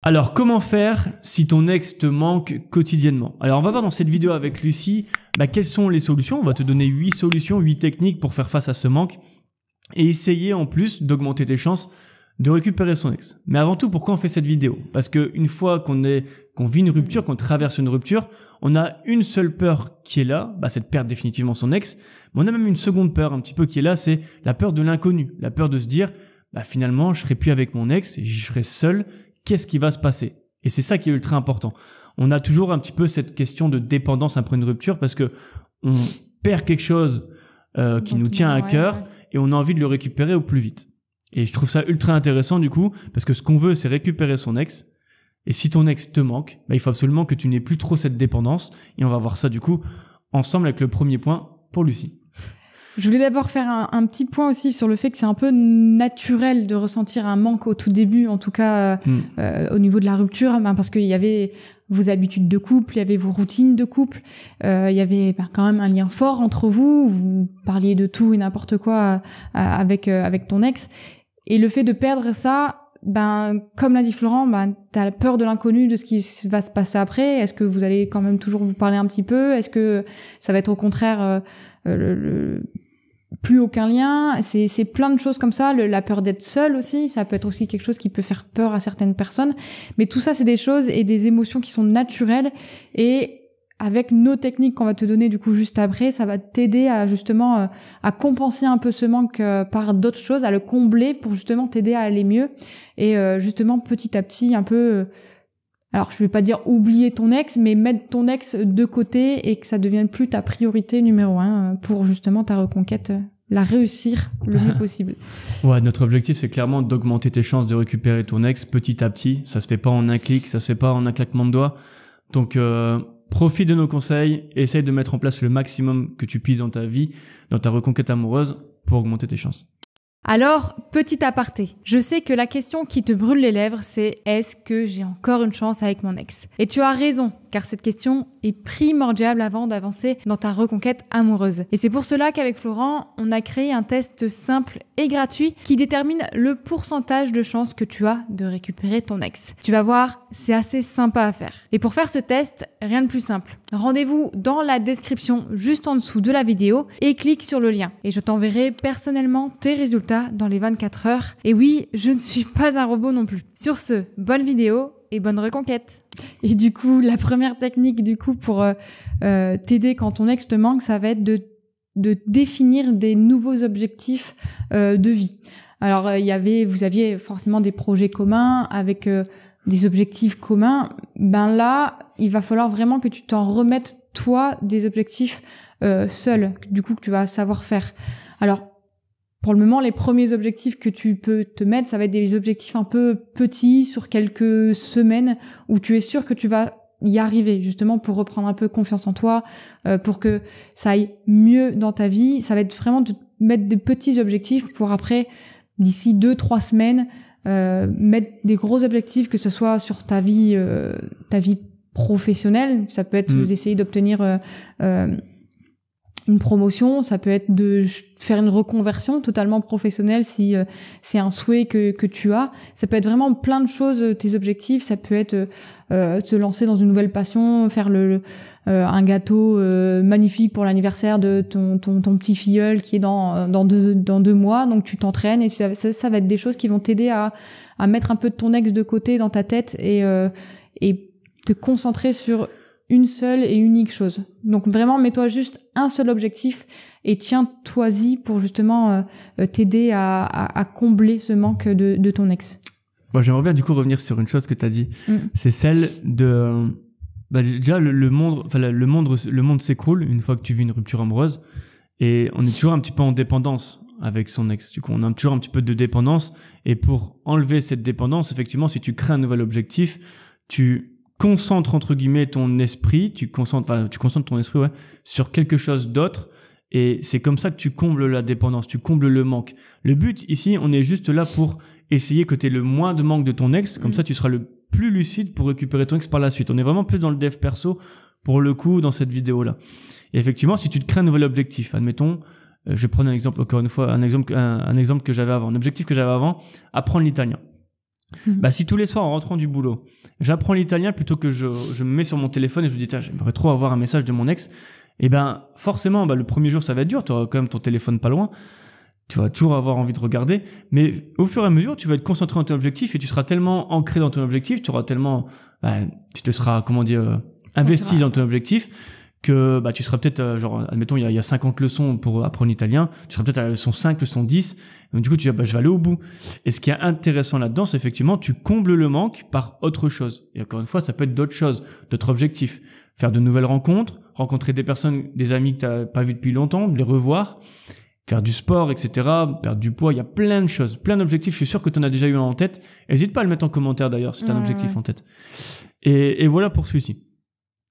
Alors, comment faire si ton ex te manque quotidiennement? Alors, on va voir dans cette vidéo avec Lucie quelles sont les solutions. On va te donner 8 solutions, 8 techniques pour faire face à ce manque et essayer en plus d'augmenter tes chances de récupérer son ex. Mais avant tout, pourquoi on fait cette vidéo? Parce que une fois qu'on vit une rupture, qu'on traverse une rupture, on a une seule peur qui est là, c'est de perdre définitivement son ex. Mais on a même une seconde peur un petit peu qui est là, c'est la peur de l'inconnu, la peur de se dire finalement je serai plus avec mon ex, je serai seul. Qu'est-ce qui va se passer? Et c'est ça qui est ultra important. On a toujours un petit peu cette question de dépendance après une rupture parce que on perd quelque chose qui nous tient à cœur et on a envie de le récupérer au plus vite. Et je trouve ça ultra intéressant du coup parce que ce qu'on veut c'est récupérer son ex. Et si ton ex te manque, il faut absolument que tu n'aies plus trop cette dépendance. Et on va voir ça du coup ensemble avec le premier point pour Lucie. Je voulais d'abord faire un petit point aussi sur le fait que c'est un peu naturel de ressentir un manque au tout début, en tout cas au niveau de la rupture, parce qu'il y avait vos habitudes de couple, il y avait vos routines de couple, il y avait quand même un lien fort entre vous, vous parliez de tout et n'importe quoi avec ton ex, et le fait de perdre ça, comme l'a dit Florent, t'as peur de l'inconnu, de ce qui va se passer après. Est-ce que vous allez quand même toujours vous parler un petit peu? Est-ce que ça va être au contraire plus aucun lien? C'est plein de choses comme ça. La peur d'être seul aussi, ça peut être aussi quelque chose qui peut faire peur à certaines personnes. Mais tout ça, c'est des choses et des émotions qui sont naturelles, et avec nos techniques qu'on va te donner du coup juste après, ça va t'aider à justement à compenser un peu ce manque par d'autres choses, à le combler pour justement t'aider à aller mieux et justement petit à petit un peu alors je vais pas dire oublier ton ex, mais mettre ton ex de côté et que ça devienne plus ta priorité numéro 1 pour justement ta reconquête, la réussir le mieux possible. Ouais, notre objectif c'est clairement d'augmenter tes chances de récupérer ton ex petit à petit. Ça se fait pas en un clic, ça se fait pas en un claquement de doigts. Donc profite de nos conseils, essaye de mettre en place le maximum que tu puisses dans ta vie, dans ta reconquête amoureuse pour augmenter tes chances. Alors, petit aparté, je sais que la question qui te brûle les lèvres, c'est « Est-ce que j'ai encore une chance avec mon ex ?» Et tu as raison, car cette question est primordiale avant d'avancer dans ta reconquête amoureuse. Et c'est pour cela qu'avec Florent, on a créé un test simple et gratuit qui détermine le pourcentage de chances que tu as de récupérer ton ex. Tu vas voir, c'est assez sympa à faire. Et pour faire ce test, rien de plus simple. Rendez-vous dans la description juste en dessous de la vidéo et clique sur le lien. Et je t'enverrai personnellement tes résultats dans les 24 heures. Et oui, je ne suis pas un robot non plus. Sur ce, bonne vidéo et bonne reconquête. Et du coup, la première technique du coup pour t'aider quand ton ex te manque, ça va être de définir des nouveaux objectifs de vie. Alors vous aviez forcément des projets communs avec des objectifs communs. Là, il va falloir vraiment que tu t'en remettes toi des objectifs seul, du coup que tu vas savoir faire. Alors pour le moment, les premiers objectifs que tu peux te mettre, ça va être des objectifs un peu petits sur quelques semaines où tu es sûr que tu vas y arriver, justement pour reprendre un peu confiance en toi, pour que ça aille mieux dans ta vie. Ça va être vraiment de mettre des petits objectifs pour après, d'ici 2-3 semaines, mettre des gros objectifs, que ce soit sur ta vie professionnelle. Ça peut être d'essayer d'obtenir une promotion, ça peut être de faire une reconversion totalement professionnelle si c'est un souhait que tu as. Ça peut être vraiment plein de choses, tes objectifs. Ça peut être te lancer dans une nouvelle passion, faire un gâteau magnifique pour l'anniversaire de ton petit filleul qui est dans 2 mois. Donc tu t'entraînes et ça va être des choses qui vont t'aider à mettre un peu de ton ex de côté dans ta tête et te concentrer sur une seule et unique chose. Donc vraiment, mets-toi juste un seul objectif et tiens-toi-y pour justement t'aider à combler ce manque de ton ex. Bon, j'aimerais bien du coup revenir sur une chose que tu as dit. C'est celle de déjà le monde s'écroule une fois que tu vis une rupture amoureuse et on est toujours un petit peu en dépendance avec son ex. Du coup, on a toujours un petit peu de dépendance et pour enlever cette dépendance, effectivement, si tu crées un nouvel objectif, tu concentre entre guillemets ton esprit, tu concentres ton esprit sur quelque chose d'autre et c'est comme ça que tu combles la dépendance, tu combles le manque. Le but ici, on est juste là pour essayer que tu aies le moins de manque de ton ex, comme ça tu seras le plus lucide pour récupérer ton ex par la suite. On est vraiment plus dans le dev perso pour le coup dans cette vidéo là. Et effectivement, si tu te crées un nouvel objectif, admettons, je vais prendre un exemple encore une fois, un exemple que j'avais avant, un objectif que j'avais avant, apprendre l'italien. Bah, si tous les soirs en rentrant du boulot, j'apprends l'italien plutôt que je me mets sur mon téléphone et je me dis tiens, j'aimerais trop avoir un message de mon ex, et ben forcément le premier jour ça va être dur, tu auras quand même ton téléphone pas loin, tu vas toujours avoir envie de regarder, mais au fur et à mesure tu vas être concentré dans ton objectif et tu seras tellement ancré dans ton objectif, tu auras tellement tu te seras investi dans ton objectif que tu seras peut-être genre admettons il y a 50 leçons pour apprendre l'italien, tu seras peut-être à la leçon 5, leçon 10, donc du coup tu dis je vais aller au bout. Et ce qui est intéressant là-dedans, c'est effectivement tu combles le manque par autre chose. Et encore une fois, ça peut être d'autres choses, d'autres objectifs, faire de nouvelles rencontres, rencontrer des personnes, des amis que t'as pas vu depuis longtemps, les revoir, faire du sport, etc., perdre du poids, il y a plein de choses, plein d'objectifs, je suis sûr que tu en as déjà eu un en tête. N'hésite pas à le mettre en commentaire d'ailleurs si tu as un objectif en tête. Et voilà pour celui-ci.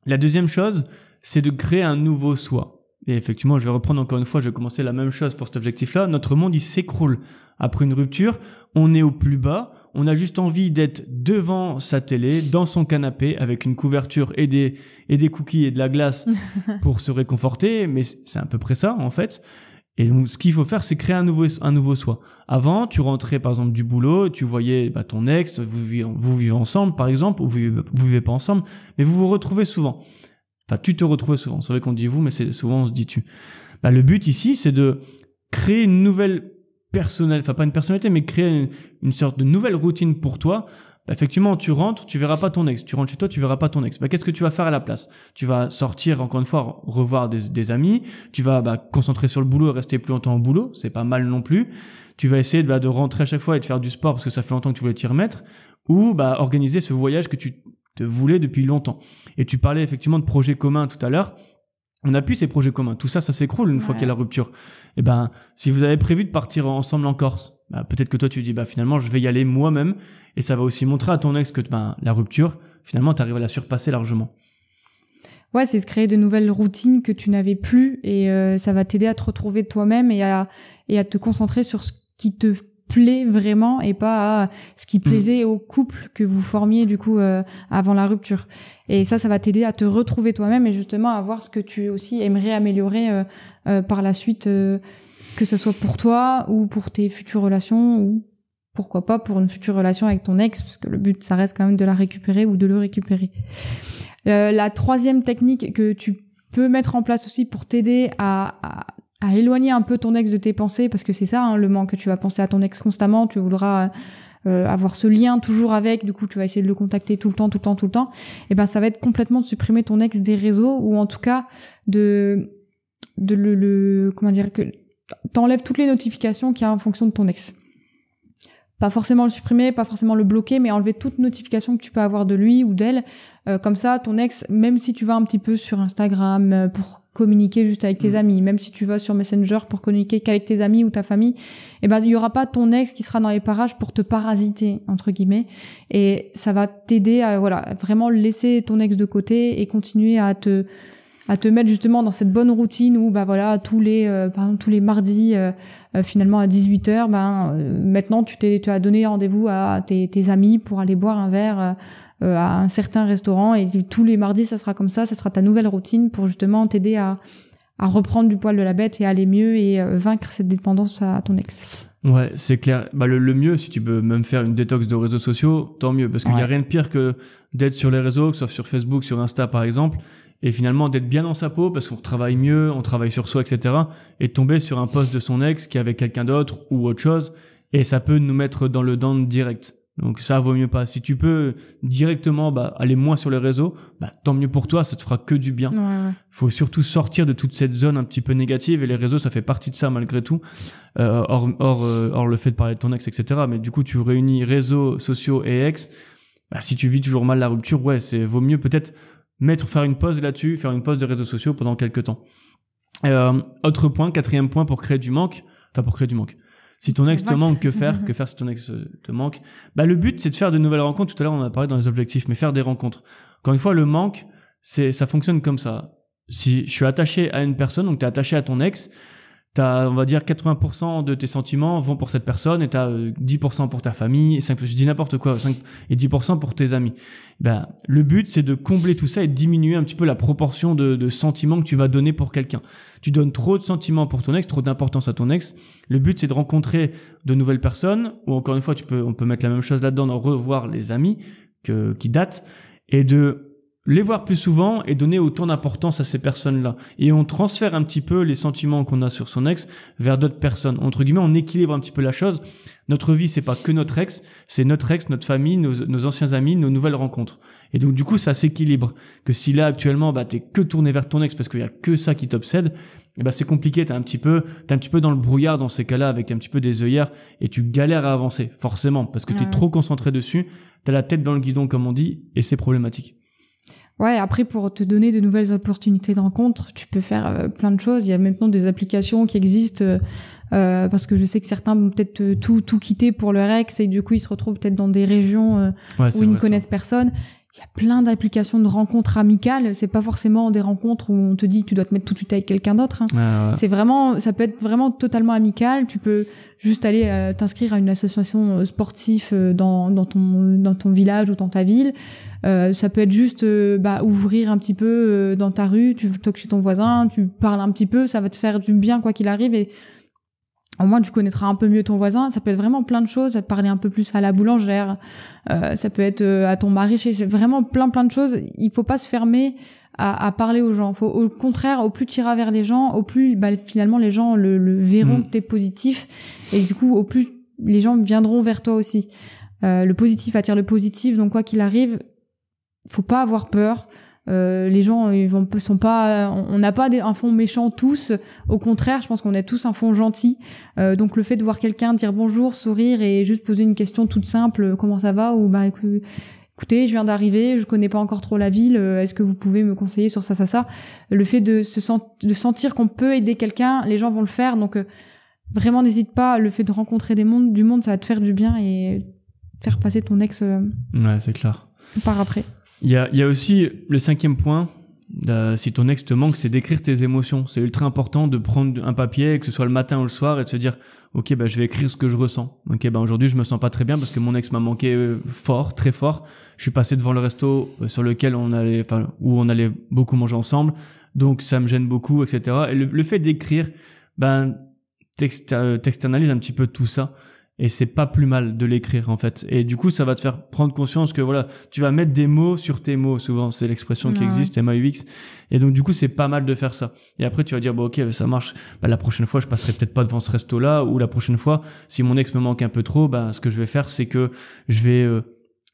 La deuxième chose, c'est de créer un nouveau soi. Et effectivement, je vais reprendre encore une fois, je vais commencer la même chose pour cet objectif-là. Notre monde, il s'écroule. Après une rupture, on est au plus bas, on a juste envie d'être devant sa télé, dans son canapé, avec une couverture et des cookies et de la glace pour se réconforter, mais c'est à peu près ça, en fait. Et donc, ce qu'il faut faire, c'est créer un nouveau soi. Avant, tu rentrais, par exemple, du boulot, tu voyais ton ex, vous vivez ensemble, par exemple, ou vous vivez pas ensemble, mais vous vous retrouvez souvent. Enfin, tu te retrouves souvent. C'est vrai qu'on dit vous, mais c'est souvent on se dit tu. Le but ici, c'est de créer une nouvelle personnalité, enfin pas une personnalité, mais créer une sorte de nouvelle routine pour toi. Effectivement, tu rentres, tu verras pas ton ex. Tu rentres chez toi, tu verras pas ton ex. Qu'est-ce que tu vas faire à la place? Tu vas sortir, encore une fois, revoir des amis. Tu vas concentrer sur le boulot et rester plus longtemps au boulot. C'est pas mal non plus. Tu vas essayer de rentrer à chaque fois et de faire du sport parce que ça fait longtemps que tu voulais t'y remettre. Ou organiser ce voyage que tu te voulais depuis longtemps. Et tu parlais effectivement de projets communs tout à l'heure. On a plus ces projets communs. Tout ça s'écroule une fois qu'il y a la rupture. Et si vous avez prévu de partir ensemble en Corse, peut-être que toi tu dis finalement je vais y aller moi-même, et ça va aussi montrer à ton ex que la rupture, finalement tu arrives à la surpasser largement. Ouais, c'est se créer de nouvelles routines que tu n'avais plus, et ça va t'aider à te retrouver toi-même et à te concentrer sur ce qui te plaît vraiment et pas à ce qui plaisait au couple que vous formiez du coup avant la rupture. Et ça va t'aider à te retrouver toi-même et justement à voir ce que tu aussi aimerais améliorer par la suite, que ce soit pour toi ou pour tes futures relations, ou pourquoi pas pour une future relation avec ton ex, parce que le but ça reste quand même de la récupérer ou de le récupérer. La troisième technique que tu peux mettre en place aussi pour t'aider à éloigner un peu ton ex de tes pensées, parce que c'est ça le manque, que tu vas penser à ton ex constamment, tu voudras avoir ce lien toujours avec, du coup tu vas essayer de le contacter tout le temps, et ça va être complètement de supprimer ton ex des réseaux, ou en tout cas de comment dire, que t'enlèves toutes les notifications qu'il y a en fonction de ton ex. Pas forcément le supprimer, pas forcément le bloquer, mais enlever toute notification que tu peux avoir de lui ou d'elle. Comme ça, ton ex, même si tu vas un petit peu sur Instagram pour communiquer juste avec tes amis, même si tu vas sur Messenger pour communiquer qu'avec tes amis ou ta famille, il y aura pas ton ex qui sera dans les parages pour te parasiter, entre guillemets. Et ça va t'aider à vraiment laisser ton ex de côté et continuer à te mettre justement dans cette bonne routine où tous les mardis finalement à 18h maintenant tu as donné rendez-vous à tes amis pour aller boire un verre à un certain restaurant, et tous les mardis ça sera comme ça sera ta nouvelle routine pour justement t'aider à reprendre du poil de la bête et aller mieux et vaincre cette dépendance à ton ex. Ouais, c'est clair. Le mieux, si tu peux même faire une détox de réseaux sociaux, tant mieux, parce qu'il y a rien de pire que d'être sur les réseaux, que ce soit sur Facebook, sur Insta par exemple, et finalement d'être bien dans sa peau parce qu'on travaille mieux, on travaille sur soi, etc. et de tomber sur un post de son ex qui est avec quelqu'un d'autre ou autre chose, et ça peut nous mettre dans le down direct. Donc ça vaut mieux pas. Si tu peux directement aller moins sur les réseaux, tant mieux pour toi, ça te fera que du bien. Ouais. Faut surtout sortir de toute cette zone un petit peu négative, et les réseaux ça fait partie de ça malgré tout. Hors le fait de parler de ton ex, etc. Mais du coup tu réunis réseaux sociaux et ex. Si tu vis toujours mal la rupture, vaut mieux peut-être faire une pause là-dessus, faire une pause des réseaux sociaux pendant quelques temps. Autre point, quatrième point pour créer du manque. Si ton ex te manque, que faire si ton ex te manque? Le but, c'est de faire de nouvelles rencontres. Tout à l'heure, on en a parlé dans les objectifs, mais faire des rencontres. Encore une fois, le manque, ça fonctionne comme ça. Si je suis attaché à une personne, donc t'es attaché à ton ex, t'as, on va dire, 80% de tes sentiments vont pour cette personne et t'as 10% pour ta famille, 5, je dis n'importe quoi, 5 et 10% pour tes amis. Ben, le but, c'est de combler tout ça et de diminuer un petit peu la proportion de sentiments que tu vas donner pour quelqu'un. Tu donnes trop de sentiments pour ton ex, trop d'importance à ton ex. Le but, c'est de rencontrer de nouvelles personnes, ou encore une fois, on peut mettre la même chose là-dedans, de revoir les amis qui datent, et de les voir plus souvent et donner autant d'importance à ces personnes-là. Et on transfère un petit peu les sentiments qu'on a sur son ex vers d'autres personnes. Entre guillemets, on équilibre un petit peu la chose. Notre vie, c'est pas que notre ex, c'est notre ex, notre famille, nos anciens amis, nos nouvelles rencontres. Et donc, du coup, ça s'équilibre. Que si là, actuellement, t'es que tourné vers ton ex parce qu'il y a que ça qui t'obsède, c'est compliqué. T'es un petit peu dans le brouillard dans ces cas-là avec un petit peu des œillères et tu galères à avancer, forcément, parce que t'es trop concentré dessus. T'as la tête dans le guidon, comme on dit, et c'est problématique. Ouais, après, pour te donner de nouvelles opportunités de rencontre, tu peux faire plein de choses. Il y a maintenant des applications qui existent, parce que je sais que certains vont peut-être tout quitter pour leur ex et du coup, ils se retrouvent peut-être dans des régions où ils ne connaissent personne. Il y a plein d'applications de rencontres amicales. C'est pas forcément des rencontres où on te dit tu dois te mettre tout de suite avec quelqu'un d'autre. Hein. C'est vraiment, ça peut être vraiment totalement amical. Tu peux juste aller t'inscrire à une association sportive dans ton village ou dans ta ville. Ça peut être juste ouvrir un petit peu dans ta rue. Tu toques chez ton voisin, tu parles un petit peu. Ça va te faire du bien quoi qu'il arrive et au moins tu connaîtras un peu mieux ton voisin. Ça peut être vraiment plein de choses. Ça peut parler un peu plus à la boulangère, ça peut être à ton maraîcher. C'est vraiment plein de choses. Il faut pas se fermer à parler aux gens. Faut, au contraire, au plus tu iras vers les gens, au plus finalement les gens le verront que t'es positif et du coup au plus les gens viendront vers toi aussi. Le positif attire le positif, donc quoi qu'il arrive, faut pas avoir peur. Les gens on n'a pas un fond méchant tous, au contraire je pense qu'on a tous un fond gentil, donc le fait de voir quelqu'un dire bonjour, sourire et juste poser une question toute simple, comment ça va, ou écoutez, je viens d'arriver, je connais pas encore trop la ville, est-ce que vous pouvez me conseiller sur ça, le fait de sentir qu'on peut aider quelqu'un, les gens vont le faire, donc vraiment n'hésite pas, le fait de rencontrer du monde, ça va te faire du bien et faire passer ton ex ouais, c'est clair. Par après. Il y a aussi le 5e point, si ton ex te manque, c'est d'écrire tes émotions. C'est ultra important de prendre un papier, que ce soit le matin ou le soir, et de se dire, ok, je vais écrire ce que je ressens. Ok, aujourd'hui je me sens pas très bien parce que mon ex m'a manqué fort, très fort. Je suis passé devant le resto sur lequel où on allait beaucoup manger ensemble, donc ça me gêne beaucoup, etc. Et le fait d'écrire, t'externalises un petit peu tout ça. Et c'est pas plus mal de l'écrire, en fait. Et du coup, ça va te faire prendre conscience que voilà, tu vas mettre des mots sur tes mots, souvent. C'est l'expression qui existe, MAUX. Et donc, du coup, c'est pas mal de faire ça. Et après, tu vas dire, ok, ça marche. La prochaine fois, je passerai peut-être pas devant ce resto-là, ou la prochaine fois, si mon ex me manque un peu trop, ce que je vais faire, c'est que je vais,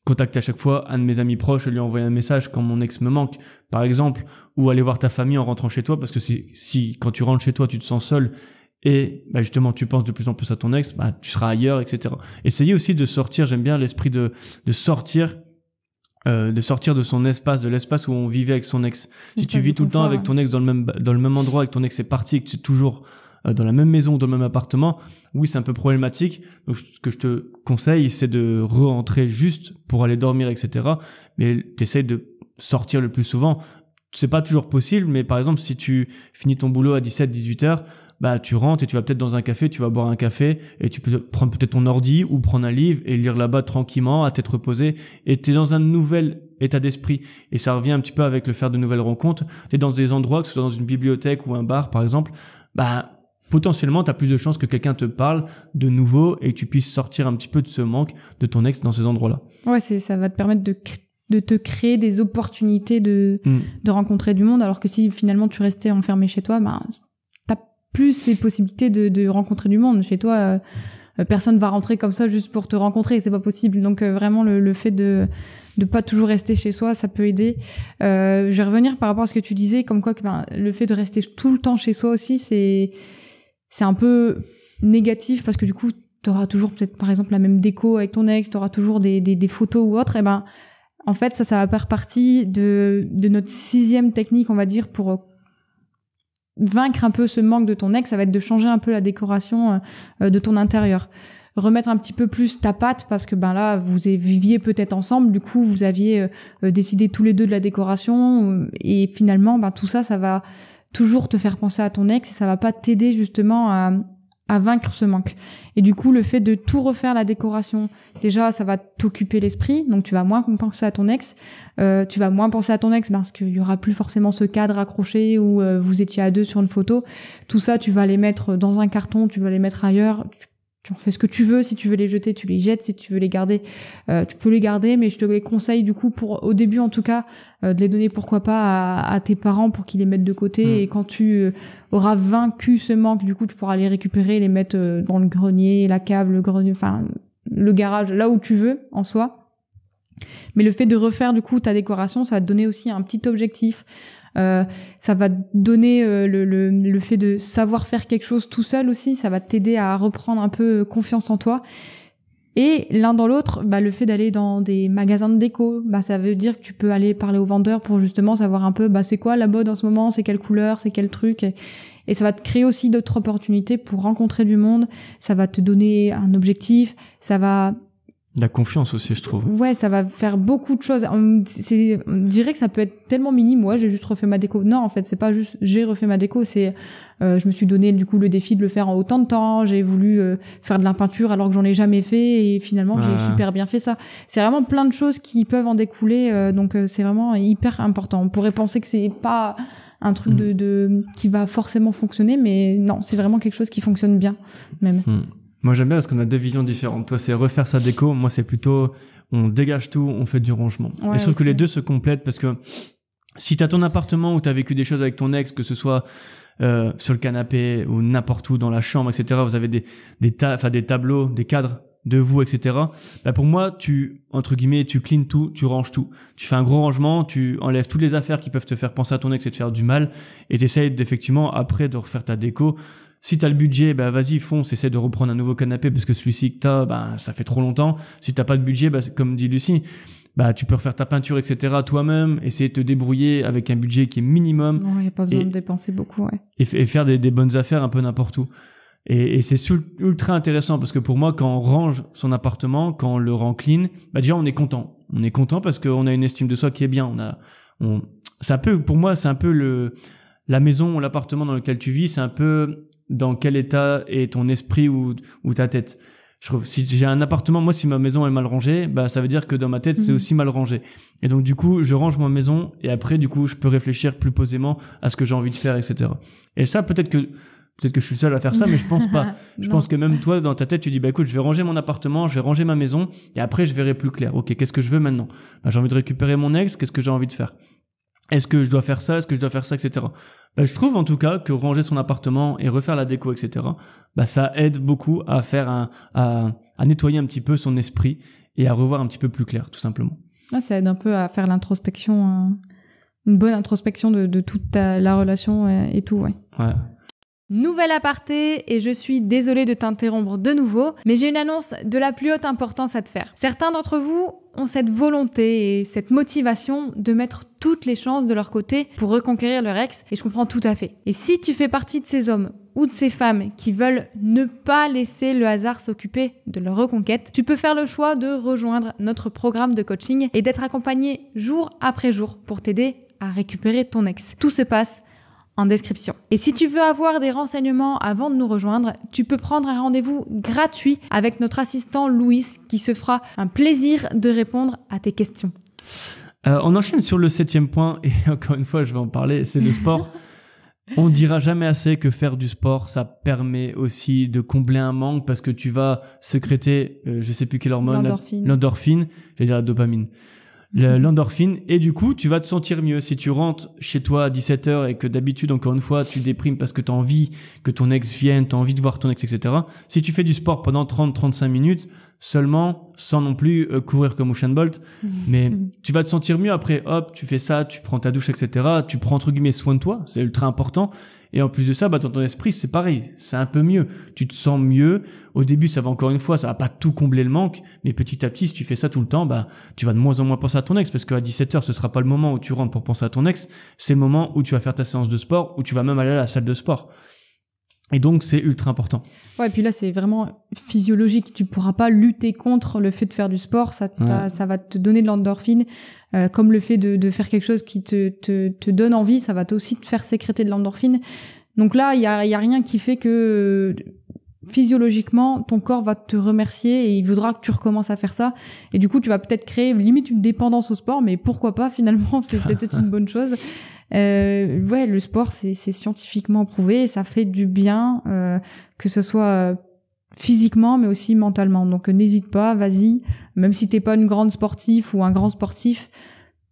contacter à chaque fois un de mes amis proches et lui envoyer un message quand mon ex me manque, par exemple, ou aller voir ta famille en rentrant chez toi, parce que si quand tu rentres chez toi, tu te sens seul, et justement tu penses de plus en plus à ton ex, tu seras ailleurs, etc. Essayez aussi de sortir, j'aime bien l'esprit de sortir de son espace, de l'espace où on vivait avec son ex. Si tu vis tout le temps avec ton ex dans le même endroit et que ton ex est parti et que tu es toujours dans la même maison, dans le même appartement, oui, c'est un peu problématique. Donc ce que je te conseille, c'est de rentrer juste pour aller dormir, etc. Mais t'essayes de sortir le plus souvent. C'est pas toujours possible, mais par exemple, si tu finis ton boulot à 17-18 heures, tu rentres et tu vas peut-être dans un café, tu vas boire un café et tu peux prendre peut-être ton ordi ou prendre un livre et lire là-bas tranquillement, à tête reposée, et t'es dans un nouvel état d'esprit. Et ça revient un petit peu avec le faire de nouvelles rencontres. T'es dans des endroits, que ce soit dans une bibliothèque ou un bar, par exemple, potentiellement, t'as plus de chances que quelqu'un te parle de nouveau et que tu puisses sortir un petit peu de ce manque de ton ex dans ces endroits-là. Ouais, ça va te permettre de te créer des opportunités de rencontrer du monde, alors que si finalement tu restais enfermé chez toi, t'as plus ces possibilités de rencontrer du monde. Chez toi, personne va rentrer comme ça juste pour te rencontrer, c'est pas possible. Donc vraiment le fait de pas toujours rester chez soi, ça peut aider. Je vais revenir par rapport à ce que tu disais, comme quoi que le fait de rester tout le temps chez soi aussi, c'est un peu négatif, parce que du coup t'auras toujours peut-être par exemple la même déco avec ton ex, t'auras toujours des photos ou autre. Et en fait ça va faire partie de notre 6e technique, on va dire, pour vaincre un peu ce manque de ton ex. Ça va être de changer un peu la décoration de ton intérieur, remettre un petit peu plus ta patte, parce que là vous viviez peut-être ensemble, du coup vous aviez décidé tous les deux de la décoration, et finalement tout ça va toujours te faire penser à ton ex et ça va pas t'aider justement à vaincre ce manque. Et du coup, le fait de tout refaire la décoration, déjà, ça va t'occuper l'esprit, donc tu vas moins penser à ton ex. Tu vas moins penser à ton ex parce qu'il y aura plus forcément ce cadre accroché où vous étiez à deux sur une photo. Tout ça, tu vas les mettre dans un carton, tu vas les mettre ailleurs. Tu en fais ce que tu veux. Si tu veux les jeter, tu les jettes. Si tu veux les garder, tu peux les garder. Mais je te les conseille du coup au début en tout cas, de les donner pourquoi pas à tes parents pour qu'ils les mettent de côté. Et quand tu auras vaincu ce manque, du coup, tu pourras les récupérer, les mettre dans le grenier, la cave, le grenier, enfin le garage, là où tu veux en soi. Mais le fait de refaire du coup ta décoration, ça va te donner aussi un petit objectif. Ça va te donner le fait de savoir faire quelque chose tout seul aussi, ça va t'aider à reprendre un peu confiance en toi. Et l'un dans l'autre, le fait d'aller dans des magasins de déco, ça veut dire que tu peux aller parler aux vendeurs pour justement savoir un peu c'est quoi la mode en ce moment, c'est quelle couleur, c'est quel truc. Et ça va te créer aussi d'autres opportunités pour rencontrer du monde, ça va te donner un objectif, ça va... La confiance aussi, je trouve. Ouais, ça va faire beaucoup de choses. On dirait que ça peut être tellement minime. Ouais, j'ai juste refait ma déco. Non, en fait, c'est pas juste j'ai refait ma déco. C'est, je me suis donné du coup le défi de le faire en autant de temps. J'ai voulu faire de la peinture alors que j'en ai jamais fait et finalement j'ai super bien fait ça. C'est vraiment plein de choses qui peuvent en découler. Donc c'est vraiment hyper important. On pourrait penser que c'est pas un truc qui va forcément fonctionner, mais non, c'est vraiment quelque chose qui fonctionne bien même. Moi, j'aime bien parce qu'on a deux visions différentes. Toi, c'est refaire sa déco. Moi, c'est plutôt, on dégage tout, on fait du rangement. Ouais, et je trouve que les deux se complètent parce que si t'as ton appartement où t'as vécu des choses avec ton ex, que ce soit sur le canapé ou n'importe où dans la chambre, etc., vous avez des tableaux, des cadres de vous, etc. Pour moi, tu cleans tout, tu ranges tout. Tu fais un gros rangement, tu enlèves toutes les affaires qui peuvent te faire penser à ton ex et te faire du mal et t'essayes effectivement après de refaire ta déco. Si t'as le budget, vas-y, fonce, essaie de reprendre un nouveau canapé parce que celui-ci que t'as, ça fait trop longtemps. Si t'as pas de budget, comme dit Lucie, tu peux refaire ta peinture, etc. toi-même, essayer de te débrouiller avec un budget qui est minimum. Ouais, y a pas besoin de dépenser beaucoup, ouais. Et faire des bonnes affaires un peu n'importe où. Et c'est ultra intéressant parce que pour moi, quand on range son appartement, quand on le rend clean, déjà on est content. On est content parce qu'on a une estime de soi qui est bien. Pour moi, c'est un peu la maison ou l'appartement dans lequel tu vis, c'est un peu dans quel état est ton esprit ou ta tête. Je trouve, si j'ai un appartement, moi, si ma maison est mal rangée, ça veut dire que dans ma tête, c'est aussi mal rangé. Et donc, du coup, je range ma maison et après, du coup, je peux réfléchir plus posément à ce que j'ai envie de faire, etc. Et ça, peut-être que je suis seul à faire ça, mais je pense pas. Je pense que même toi, dans ta tête, tu dis, écoute, je vais ranger mon appartement, je vais ranger ma maison et après, je verrai plus clair. Ok, qu'est-ce que je veux maintenant? J'ai envie de récupérer mon ex, qu'est-ce que j'ai envie de faire? Est-ce que je dois faire ça? Est-ce que je dois faire ça, etc. Je trouve en tout cas que ranger son appartement et refaire la déco, etc. Ça aide beaucoup à faire à nettoyer un petit peu son esprit et à revoir un petit peu plus clair, tout simplement. Ça aide un peu à faire l'introspection, une bonne introspection de toute la relation et tout, ouais. Ouais. Nouvelle aparté, et je suis désolée de t'interrompre de nouveau, mais j'ai une annonce de la plus haute importance à te faire. Certains d'entre vous ont cette volonté et cette motivation de mettre toutes les chances de leur côté pour reconquérir leur ex, et je comprends tout à fait. Et si tu fais partie de ces hommes ou de ces femmes qui veulent ne pas laisser le hasard s'occuper de leur reconquête, tu peux faire le choix de rejoindre notre programme de coaching et d'être accompagné jour après jour pour t'aider à récupérer ton ex. Tout se passe en description. Et si tu veux avoir des renseignements avant de nous rejoindre, tu peux prendre un rendez-vous gratuit avec notre assistant Louis qui se fera un plaisir de répondre à tes questions. On enchaîne sur le 7e point et encore une fois je vais en parler, c'est le sport. On dira jamais assez que faire du sport, ça permet aussi de combler un manque parce que tu vas sécréter, je sais plus quelle hormone, l'endorphine, j'allais dire la dopamine. L'endorphine, et du coup tu vas te sentir mieux. Si tu rentres chez toi à 17h et que d'habitude encore une fois tu déprimes parce que t'as envie que ton ex vienne, t'as envie de voir ton ex, etc. Si tu fais du sport pendant 30-35 minutes seulement, sans non plus courir comme Usain Bolt, mais tu vas te sentir mieux après. Hop, tu fais ça, tu prends ta douche, etc. Tu prends entre guillemets soin de toi, c'est ultra important. Et en plus de ça, dans ton esprit, c'est pareil, c'est un peu mieux. Tu te sens mieux. Au début, ça va encore une fois, ça va pas tout combler le manque, mais petit à petit, si tu fais ça tout le temps, tu vas de moins en moins penser à ton ex, parce qu'à 17h, ce sera pas le moment où tu rentres pour penser à ton ex, c'est le moment où tu vas faire ta séance de sport, où tu vas même aller à la salle de sport. Et donc, c'est ultra important. Ouais, et puis là, c'est vraiment physiologique. Tu pourras pas lutter contre le fait de faire du sport. Ça va te donner de l'endorphine. Comme le fait de faire quelque chose qui te donne envie, ça va aussi te faire sécréter de l'endorphine. Donc là, il y a rien qui fait que physiologiquement, ton corps va te remercier et il voudra que tu recommences à faire ça. Et du coup, tu vas peut-être créer limite une dépendance au sport, mais pourquoi pas, finalement, c'est peut-être une bonne chose. Ouais, le sport, c'est scientifiquement prouvé et ça fait du bien, que ce soit physiquement, mais aussi mentalement. Donc, n'hésite pas, vas-y. Même si t'es pas une grande sportive ou un grand sportif,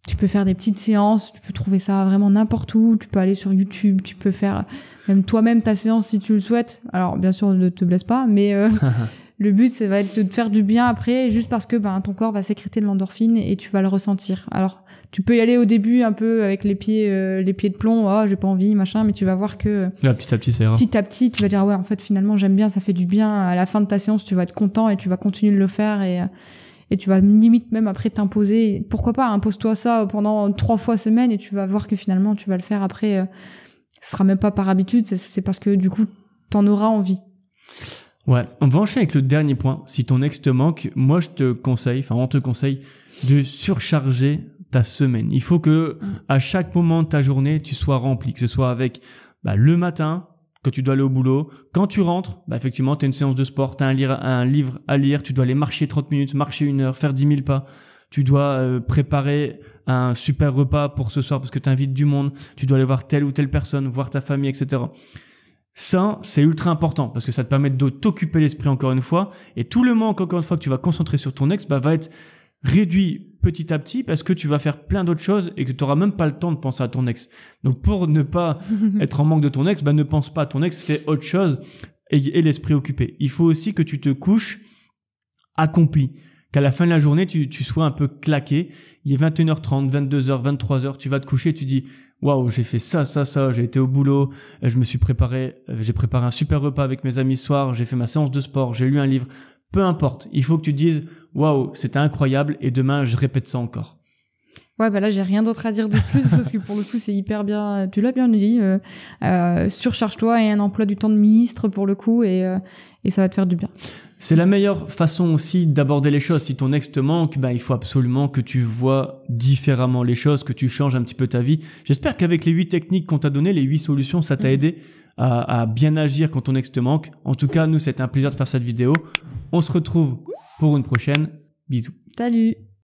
tu peux faire des petites séances, tu peux trouver ça vraiment n'importe où, tu peux aller sur YouTube, tu peux faire même toi-même ta séance si tu le souhaites. Alors, bien sûr, ne te blesse pas, mais le but, ça va être de te faire du bien après, juste parce que ton corps va sécréter de l'endorphine et tu vas le ressentir. Alors, tu peux y aller au début un peu avec les pieds de plomb, j'ai pas envie, machin, mais tu vas voir que petit à petit, ça ira. Petit à petit, tu vas dire ouais, en fait, finalement, j'aime bien, ça fait du bien. À la fin de ta séance, tu vas être content et tu vas continuer de le faire et tu vas limite même après t'imposer. Pourquoi pas, impose-toi ça pendant 3 fois semaine et tu vas voir que finalement, tu vas le faire après. Ce sera même pas par habitude, c'est parce que du coup, t'en auras envie. Ouais, on va enchaîner avec le dernier point. Si ton ex te manque, moi on te conseille de surcharger ta semaine. Il faut que à chaque moment de ta journée, tu sois rempli, que ce soit avec le matin, quand tu dois aller au boulot, quand tu rentres, effectivement, tu as une séance de sport, tu as un livre à lire, tu dois aller marcher 30 minutes, marcher 1 heure, faire 10 000 pas. Tu dois préparer un super repas pour ce soir parce que tu invites du monde, tu dois aller voir telle ou telle personne, voir ta famille, etc. Ça, c'est ultra important parce que ça te permet de t'occuper l'esprit encore une fois et tout le manque encore une fois que tu vas concentrer sur ton ex va être réduit petit à petit parce que tu vas faire plein d'autres choses et que tu n'auras même pas le temps de penser à ton ex. Donc pour ne pas être en manque de ton ex, ne pense pas à ton ex, fais autre chose et l'esprit occupé. Il faut aussi que tu te couches accompli, qu'à la fin de la journée, tu sois un peu claqué. Il est 21h30, 22h, 23h, tu vas te coucher et tu dis waouh, j'ai fait ça, j'ai été au boulot, j'ai préparé un super repas avec mes amis ce soir, j'ai fait ma séance de sport, j'ai lu un livre. Peu importe, il faut que tu te dises waouh, c'était incroyable et demain je répète ça encore. Ouais, là j'ai rien d'autre à dire de plus parce que pour le coup c'est hyper bien, tu l'as bien dit. Surcharge-toi et un emploi du temps de ministre pour le coup et ça va te faire du bien. C'est la meilleure façon aussi d'aborder les choses. Si ton ex te manque, il faut absolument que tu vois différemment les choses, que tu changes un petit peu ta vie. J'espère qu'avec les 8 techniques qu'on t'a données, les 8 solutions, ça t'a aidé à bien agir quand ton ex te manque. En tout cas, nous, c'était un plaisir de faire cette vidéo. On se retrouve pour une prochaine. Bisous. Salut.